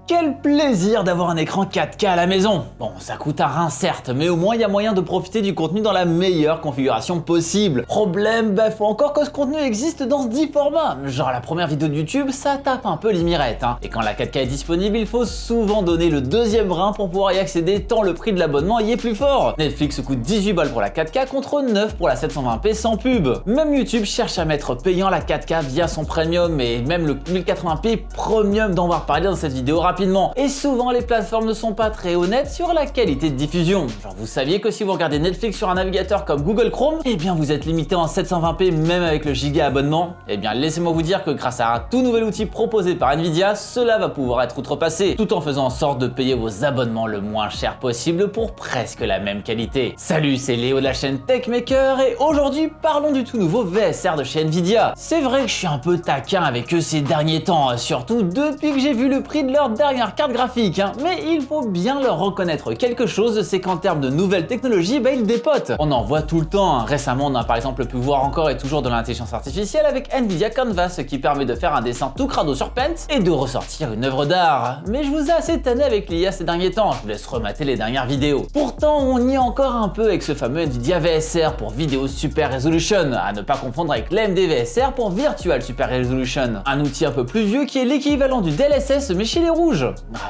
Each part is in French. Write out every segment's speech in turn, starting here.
Quel plaisir d'avoir un écran 4K à la maison. Bon, ça coûte un rein certes, mais au moins il y a moyen de profiter du contenu dans la meilleure configuration possible. Problème, faut encore que ce contenu existe dans ce 10 formats. Genre la première vidéo de YouTube, ça tape un peu les mirettes, hein. Et quand la 4K est disponible, il faut souvent donner le deuxième rein pour pouvoir y accéder tant le prix de l'abonnement y est plus fort. Netflix coûte 18 balles pour la 4K contre 9 pour la 720p sans pub. Même YouTube cherche à mettre payant la 4K via son premium et même le 1080p premium dont on va reparler dans cette vidéo rapidement. Et souvent les plateformes ne sont pas très honnêtes sur la qualité de diffusion. Genre vous saviez que si vous regardez Netflix sur un navigateur comme Google Chrome, eh bien vous êtes limité en 720p même avec le giga abonnement. Eh bien laissez-moi vous dire que grâce à un tout nouvel outil proposé par Nvidia, cela va pouvoir être outrepassé, tout en faisant en sorte de payer vos abonnements le moins cher possible pour presque la même qualité. Salut, c'est Léo de la chaîne TechMaker et aujourd'hui parlons du tout nouveau VSR de chez Nvidia. C'est vrai que je suis un peu taquin avec eux ces derniers temps, surtout depuis que j'ai vu le prix de leur dernière carte graphique, hein. Mais il faut bien leur reconnaître quelque chose, c'est qu'en termes de nouvelles technologies, ils dépotent. On en voit tout le temps, hein. Récemment on a par exemple pu voir encore et toujours de l'intelligence artificielle avec Nvidia Canvas qui permet de faire un dessin tout crado sur Paint et de ressortir une œuvre d'art. Mais je vous ai assez tanné avec l'IA ces derniers temps, je vous laisse remater les dernières vidéos. Pourtant on y est encore un peu avec ce fameux Nvidia VSR pour Video Super Resolution, à ne pas confondre avec l'AMD VSR pour Virtual Super Resolution. Un outil un peu plus vieux qui est l'équivalent du DLSS mais chez les rouges.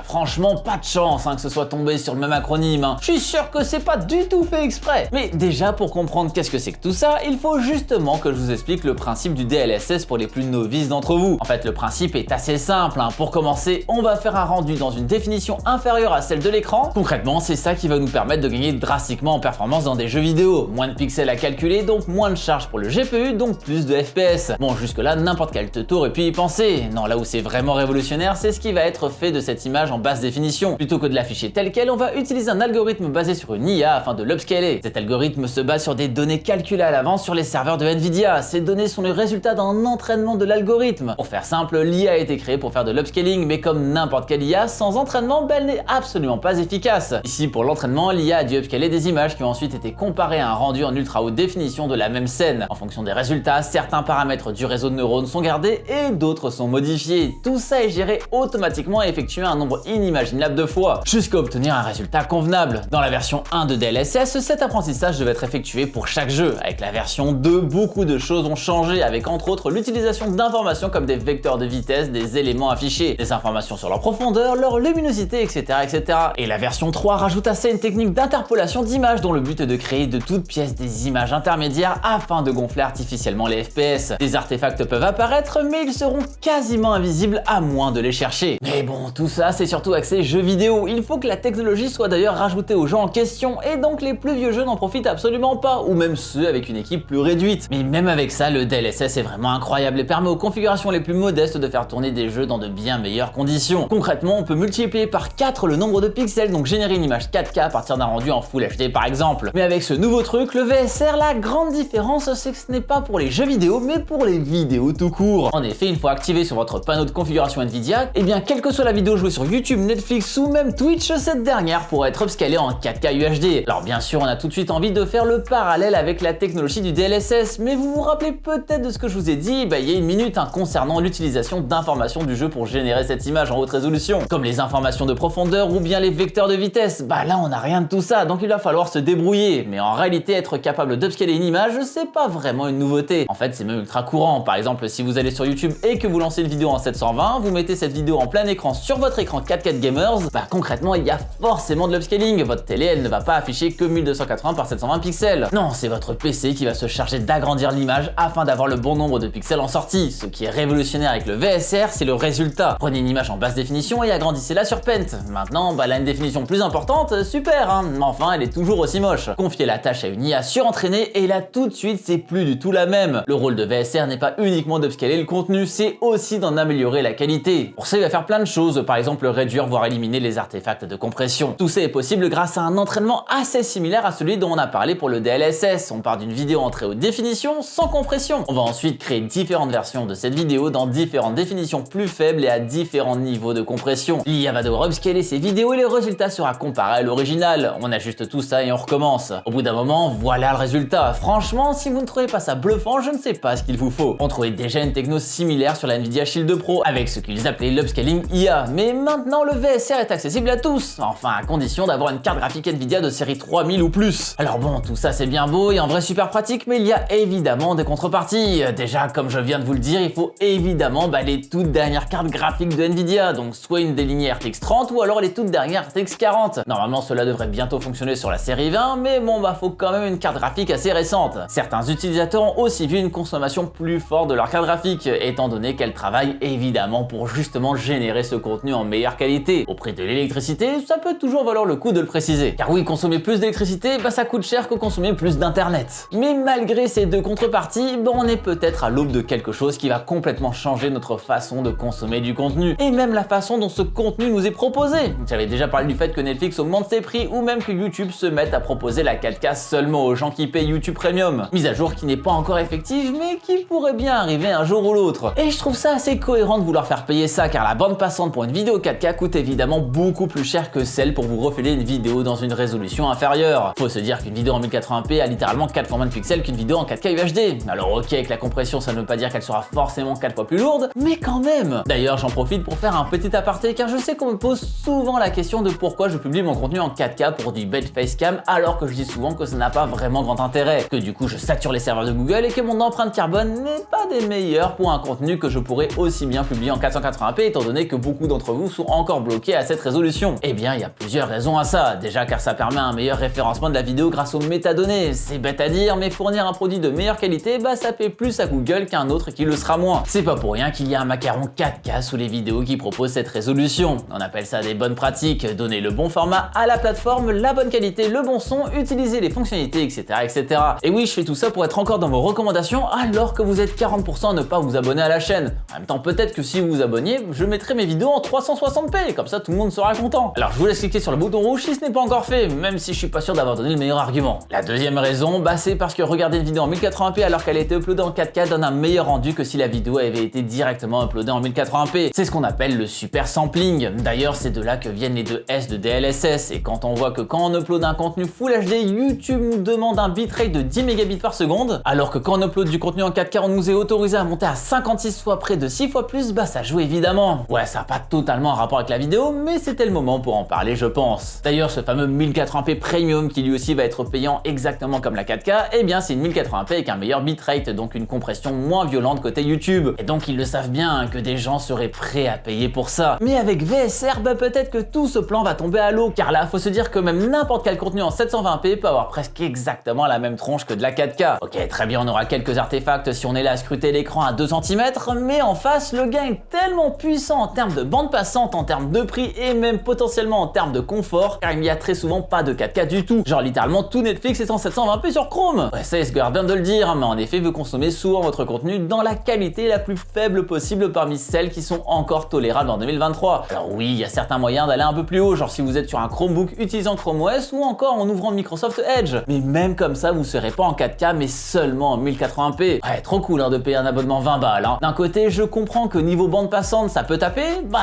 Franchement, pas de chance que ce soit tombé sur le même acronyme. Je suis sûr que c'est pas du tout fait exprès. Mais déjà, pour comprendre qu'est-ce que c'est que tout ça, il faut justement que je vous explique le principe du DLSS pour les plus novices d'entre vous. En fait, le principe est assez simple. Pour commencer, on va faire un rendu dans une définition inférieure à celle de l'écran. Concrètement, c'est ça qui va nous permettre de gagner drastiquement en performance dans des jeux vidéo. Moins de pixels à calculer, donc moins de charge pour le GPU, donc plus de FPS. Bon, jusque-là, n'importe quel tuto aurait pu y penser. Non, là où c'est vraiment révolutionnaire, c'est ce qui va être fait de cette image en basse définition. Plutôt que de l'afficher telle quelle, on va utiliser un algorithme basé sur une IA afin de l'upscaler. Cet algorithme se base sur des données calculées à l'avance sur les serveurs de Nvidia. Ces données sont le résultat d'un entraînement de l'algorithme. Pour faire simple, l'IA a été créée pour faire de l'upscaling, mais comme n'importe quelle IA, sans entraînement, elle n'est absolument pas efficace. Ici, pour l'entraînement, l'IA a dû upscaler des images qui ont ensuite été comparées à un rendu en ultra haute définition de la même scène. En fonction des résultats, certains paramètres du réseau de neurones sont gardés et d'autres sont modifiés. Tout ça est géré automatiquement et effectué un nombre inimaginable de fois, jusqu'à obtenir un résultat convenable. Dans la version 1 de DLSS, cet apprentissage devait être effectué pour chaque jeu. Avec la version 2, beaucoup de choses ont changé, avec entre autres l'utilisation d'informations comme des vecteurs de vitesse, des éléments affichés, des informations sur leur profondeur, leur luminosité, etc. etc. Et la version 3 rajoute à ça une technique d'interpolation d'images dont le but est de créer de toutes pièces des images intermédiaires afin de gonfler artificiellement les FPS. Des artefacts peuvent apparaître, mais ils seront quasiment invisibles à moins de les chercher. Mais bon, tout ça c'est surtout axé jeux vidéo. Il faut que la technologie soit d'ailleurs rajoutée aux jeux en question et donc les plus vieux jeux n'en profitent absolument pas, ou même ceux avec une équipe plus réduite. Mais même avec ça, le DLSS est vraiment incroyable et permet aux configurations les plus modestes de faire tourner des jeux dans de bien meilleures conditions. Concrètement, on peut multiplier par 4 le nombre de pixels, donc générer une image 4K à partir d'un rendu en Full HD par exemple. Mais avec ce nouveau truc, le VSR, la grande différence c'est que ce n'est pas pour les jeux vidéo, mais pour les vidéos tout court. En effet, une fois activé sur votre panneau de configuration Nvidia, et bien quelle que soit la vidéo jouée sur YouTube, Netflix ou même Twitch, cette dernière pourrait être upscalée en 4K UHD. Alors bien sûr, on a tout de suite envie de faire le parallèle avec la technologie du DLSS, mais vous vous rappelez peut-être de ce que je vous ai dit il y a une minute concernant l'utilisation d'informations du jeu pour générer cette image en haute résolution, comme les informations de profondeur ou bien les vecteurs de vitesse. Là on n'a rien de tout ça, donc il va falloir se débrouiller. Mais en réalité, être capable d'upscaler une image, c'est pas vraiment une nouveauté. En fait, c'est même ultra courant. Par exemple, si vous allez sur YouTube et que vous lancez une vidéo en 720, vous mettez cette vidéo en plein écran sur votre écran 4K gamers, concrètement il y a forcément de l'upscaling. Votre télé elle ne va pas afficher que 1280 par 720 pixels. Non, c'est votre PC qui va se charger d'agrandir l'image afin d'avoir le bon nombre de pixels en sortie. Ce qui est révolutionnaire avec le VSR, c'est le résultat. Prenez une image en basse définition et agrandissez-la sur Paint. Maintenant, elle a une définition plus importante, super, mais enfin elle est toujours aussi moche. Confiez la tâche à une IA surentraînée et là tout de suite c'est plus du tout la même. Le rôle de VSR n'est pas uniquement d'upscaler le contenu, c'est aussi d'en améliorer la qualité. Pour ça il va faire plein de choses, par exemple réduire voire éliminer les artefacts de compression. Tout ça est possible grâce à un entraînement assez similaire à celui dont on a parlé pour le DLSS. On part d'une vidéo en très haute définition sans compression. On va ensuite créer différentes versions de cette vidéo dans différentes définitions plus faibles et à différents niveaux de compression. L'IA va devoir upscaler ces vidéos et le résultat sera comparé à l'original. On ajuste tout ça et on recommence. Au bout d'un moment, voilà le résultat. Franchement, si vous ne trouvez pas ça bluffant, je ne sais pas ce qu'il vous faut. On trouvait déjà une techno similaire sur la Nvidia Shield Pro avec ce qu'ils appelaient l'upscaling IA. 4K. Mais maintenant le VSR est accessible à tous, enfin à condition d'avoir une carte graphique Nvidia de série 3000 ou plus. Alors bon, tout ça c'est bien beau et en vrai super pratique, mais il y a évidemment des contreparties. Déjà, comme je viens de vous le dire, il faut évidemment les toutes dernières cartes graphiques de Nvidia, donc soit une des lignées RTX 30 ou alors les toutes dernières RTX 40. Normalement cela devrait bientôt fonctionner sur la série 20, mais bon faut quand même une carte graphique assez récente. Certains utilisateurs ont aussi vu une consommation plus forte de leur carte graphique, étant donné qu'elle travaille évidemment pour justement générer ce contenu en meilleure qualité. Au prix de l'électricité, ça peut toujours valoir le coup de le préciser. Car oui, consommer plus d'électricité, ça coûte cher que consommer plus d'internet. Mais malgré ces deux contreparties, on est peut-être à l'aube de quelque chose qui va complètement changer notre façon de consommer du contenu, et même la façon dont ce contenu nous est proposé. J'avais déjà parlé du fait que Netflix augmente ses prix, ou même que YouTube se mette à proposer la 4K seulement aux gens qui payent YouTube Premium. Mise à jour qui n'est pas encore effective, mais qui pourrait bien arriver un jour ou l'autre. Et je trouve ça assez cohérent de vouloir faire payer ça, car la bande passante pour une vidéo 4K coûte évidemment beaucoup plus cher que celle pour vous refiler une vidéo dans une résolution inférieure. Faut se dire qu'une vidéo en 1080p a littéralement 4 fois moins de pixels qu'une vidéo en 4K UHD. Alors ok, avec la compression ça ne veut pas dire qu'elle sera forcément 4 fois plus lourde, mais quand même. D'ailleurs j'en profite pour faire un petit aparté, car je sais qu'on me pose souvent la question de pourquoi je publie mon contenu en 4K pour du bed facecam, alors que je dis souvent que ça n'a pas vraiment grand intérêt, que du coup je sature les serveurs de Google et que mon empreinte carbone n'est pas des meilleures pour un contenu que je pourrais aussi bien publier en 480p, étant donné que beaucoup d'entre vous sont encore bloqués à cette résolution. Eh bien il y a plusieurs raisons à ça. Déjà car ça permet un meilleur référencement de la vidéo grâce aux métadonnées. C'est bête à dire, mais fournir un produit de meilleure qualité, ça paie plus à Google qu'un autre qui le sera moins. C'est pas pour rien qu'il y a un macaron 4K sous les vidéos qui proposent cette résolution. On appelle ça des bonnes pratiques, donner le bon format à la plateforme, la bonne qualité, le bon son, utiliser les fonctionnalités, etc. etc. Et oui, je fais tout ça pour être encore dans vos recommandations alors que vous êtes 40% à ne pas vous abonner à la chaîne. En même temps, peut-être que si vous vous abonniez, je mettrai mes vidéos en 360p, comme ça tout le monde sera content. Alors je vous laisse cliquer sur le bouton rouge si ce n'est pas encore fait, même si je suis pas sûr d'avoir donné le meilleur argument. La deuxième raison, c'est parce que regarder une vidéo en 1080p alors qu'elle a été uploadée en 4K donne un meilleur rendu que si la vidéo avait été directement uploadée en 1080p. C'est ce qu'on appelle le super sampling. D'ailleurs, c'est de là que viennent les deux S de DLSS, et quand on voit que quand on upload un contenu Full HD, YouTube nous demande un bitrate de 10 mégabits par seconde, alors que quand on upload du contenu en 4K, on nous est autorisé à monter à 56 fois près de 6 fois plus, ça joue évidemment. Ouais, ça n'a pas totalement un rapport avec la vidéo, mais c'était le moment pour en parler, je pense. D'ailleurs, ce fameux 1080p Premium, qui lui aussi va être payant exactement comme la 4K, eh bien c'est une 1080p avec un meilleur bitrate, donc une compression moins violente côté YouTube. Et donc ils le savent bien que des gens seraient prêts à payer pour ça. Mais avec VSR, peut-être que tout ce plan va tomber à l'eau, car là, faut se dire que même n'importe quel contenu en 720p peut avoir presque exactement la même tronche que de la 4K. Ok, très bien, on aura quelques artefacts si on est là à scruter l'écran à 2 cm, mais en face, le gain est tellement puissant en termes de bande passante, en termes de prix et même potentiellement en termes de confort, car il n'y a très souvent pas de 4K du tout. Genre littéralement tout Netflix est en 720p sur Chrome. Ouais, ça, c'est bien de le dire, mais en effet, vous consommez souvent votre contenu dans la qualité la plus faible possible parmi celles qui sont encore tolérables en 2023. Alors oui, il y a certains moyens d'aller un peu plus haut, genre si vous êtes sur un Chromebook utilisant Chrome OS ou encore en ouvrant Microsoft Edge. Mais même comme ça, vous serez pas en 4K, mais seulement en 1080p. Ouais, trop cool de payer un abonnement 20 balles. D'un côté, je comprends que niveau bande passante, ça peut taper,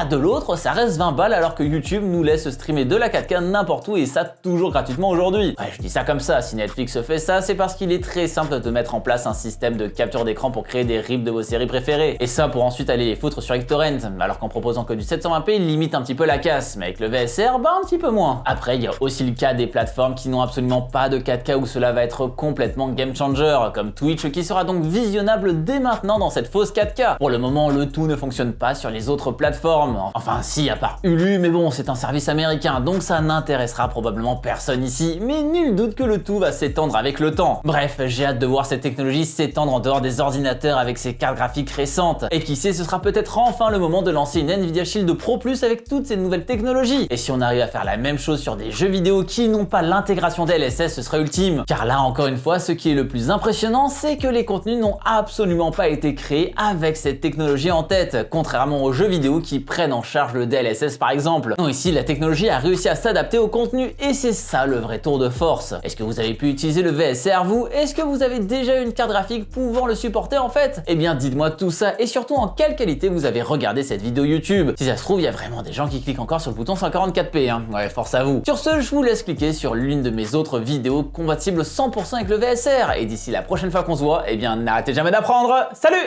de l'autre, ça reste 20 balles alors que YouTube nous laisse streamer de la 4K n'importe où et ça toujours gratuitement aujourd'hui. Ouais, je dis ça comme ça, si Netflix fait ça, c'est parce qu'il est très simple de mettre en place un système de capture d'écran pour créer des rips de vos séries préférées. Et ça pour ensuite aller les foutre sur BitTorrent, alors qu'en proposant que du 720p, il limite un petit peu la casse, mais avec le VSR, un petit peu moins. Après, il y a aussi le cas des plateformes qui n'ont absolument pas de 4K où cela va être complètement game changer, comme Twitch qui sera donc visionnable dès maintenant dans cette fausse 4K. Pour le moment, le tout ne fonctionne pas sur les autres plateformes. Enfin si, à part Hulu, mais bon, c'est un service américain, donc ça n'intéressera probablement personne ici, mais nul doute que le tout va s'étendre avec le temps. Bref, j'ai hâte de voir cette technologie s'étendre en dehors des ordinateurs avec ses cartes graphiques récentes. Et qui sait, ce sera peut-être enfin le moment de lancer une Nvidia Shield Pro Plus avec toutes ces nouvelles technologies. Et si on arrive à faire la même chose sur des jeux vidéo qui n'ont pas l'intégration DLSS, ce serait ultime. Car là, encore une fois, ce qui est le plus impressionnant, c'est que les contenus n'ont absolument pas été créés avec cette technologie en tête, contrairement aux jeux vidéo qui prennent en charge le DLSS par exemple. Non, ici, la technologie a réussi à s'adapter au contenu et c'est ça le vrai tour de force. Est-ce que vous avez pu utiliser le VSR vous? Est-ce que vous avez déjà une carte graphique pouvant le supporter en fait? Eh bien, dites-moi tout ça et surtout en quelle qualité vous avez regardé cette vidéo YouTube. Si ça se trouve, il y a vraiment des gens qui cliquent encore sur le bouton 144p, Ouais, force à vous. Sur ce, je vous laisse cliquer sur l'une de mes autres vidéos compatibles 100% avec le VSR et d'ici la prochaine fois qu'on se voit, eh bien, n'arrêtez jamais d'apprendre. Salut!